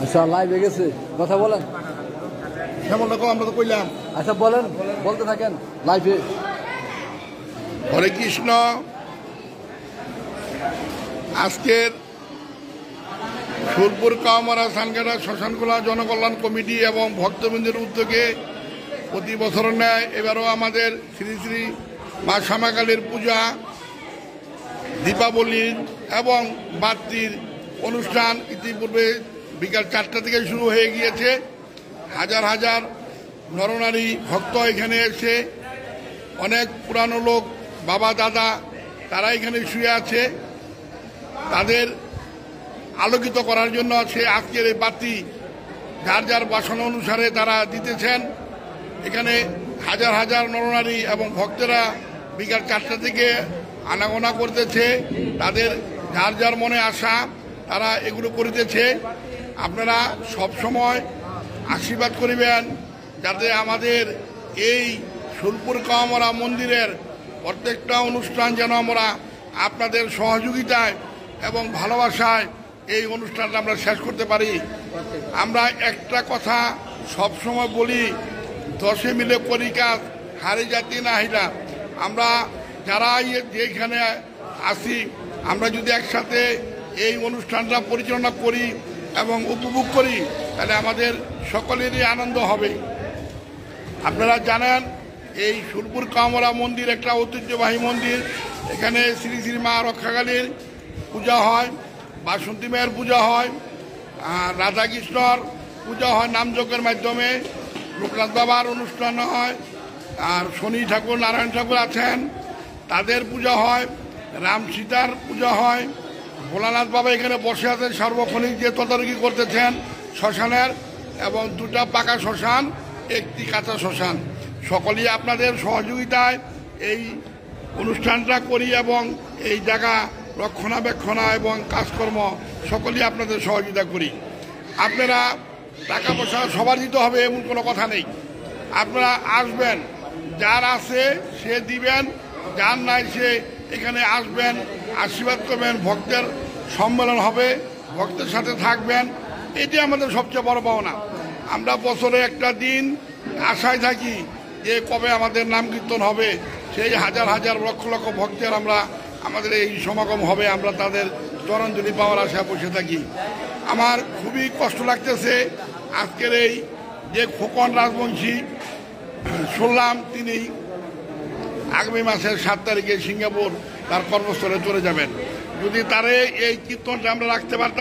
আচ্ছা লাইভে গেছে, কথা বলেন। কেমন রকম আমরা তো কইলাম। আচ্ছা বলেন, বলতে থাকেন লাইভে। হরে কৃষ্ণ। আজকের সুরপুর কামারা সানগাড়া শ্মশানখোলা জনকল্যাণ কমিটি এবং ভক্তবৃন্দের উদ্যোগে প্রতি বছরের ন্যায় এবারও আমাদের শ্রী শ্রী মা শ্যামাকালীর পূজা, দীপাবলির এবং বাত্তির অনুষ্ঠান ইতিপূর্বে বিকাল 4টা থেকে শুরু হয়ে গিয়েছে। হাজার হাজার নরনারী ভক্ত এখানে এসে, অনেক পুরানো লোক, বাবা দাদা, তারা এখানে শুয়ে আছে। তাদের আলোকিত করার জন্য আছে আজকের এই বাতি যার যার বাসনা অনুসারে তারা দিতেছেন। এখানে হাজার হাজার নরনারী এবং ভক্তরা বিকাল 4টা থেকে আনাগোনা করতেছে। তাদের যার যার মনে আশা তারা এগুলো করিতেছে। আপনারা সব সময় আশীর্বাদ করিবেন যাতে আমাদের এই সুরপুর কামারা মন্দিরের প্রত্যেকটা অনুষ্ঠান যেন আমরা আপনাদের সহযোগিতায় এবং ভালোবাসায় এই অনুষ্ঠানটা আমরা শেষ করতে পারি। আমরা একটা কথা সব সময় বলি, 10 মিলে করি কাজ, হারি জাতি না হিলা। আমরা যারা যেখানে আসি, আমরা যদি একসাথে এই অনুষ্ঠানটা পরিচালনা করি এবং উপভোগ করি, তাহলে আমাদের সকলেরই আনন্দ হবে। আপনারা জানেন এই সুরপুর কামারা মন্দির একটা ঐতিহ্যবাহী মন্দির। এখানে শ্রী শ্রী মা রক্ষাকালীর পূজা হয়, বাসন্তী মায়ের পূজা হয়, রাধাকৃষ্ণর পূজা হয় নামযজ্ঞের মাধ্যমে, লোকনাথ বাবার অনুষ্ঠান হয়, আর শনি ঠাকুর, নারায়ণ ঠাকুর আছেন তাদের পূজা হয়, রাম সীতার পূজা হয়। ভোলানাথ বাবা এখানে বসে আছেন, সার্বক্ষণিক যে তদারকি করতেছেন শ্মশানের, এবং 2টা পাকা শ্মশান, 1টি কাঁচা শ্মশান। সকলেই আপনাদের সহযোগিতায় এই অনুষ্ঠানটা করি এবং এই জায়গা রক্ষণাবেক্ষণা এবং কাজকর্ম সকলেই আপনাদের সহযোগিতা করি। আপনারা টাকা পয়সা সবার দিতে হবে এমন কোনো কথা নেই। আপনারা আসবেন, যার আছে সে দিবেন, যার নাই সে এখানে আসবেন, আশীর্বাদ করবেন, ভক্তের সম্মেলন হবে, ভক্তের সাথে থাকবেন। এটি আমাদের সবচেয়ে বড় পাওনা। আমরা বছরে একটা দিন আশায় থাকি যে কবে আমাদের নাম কীর্তন হবে, সেই হাজার হাজার লক্ষ লক্ষ ভক্তের আমাদের এই সমাগম হবে, আমরা তাদের চরণজলি পাওয়ার আশায় বসে থাকি। আমার খুবই কষ্ট লাগতেছে, আজকের এই যে খোকন রাজবংশী শুনলাম তিনি আগামী মাসের 7 তারিখে সিঙ্গাপুর তার কর্মস্থলে চলে যাবেন। যদি তারে এই কীর্তনটা আমরা রাখতে পারতাম।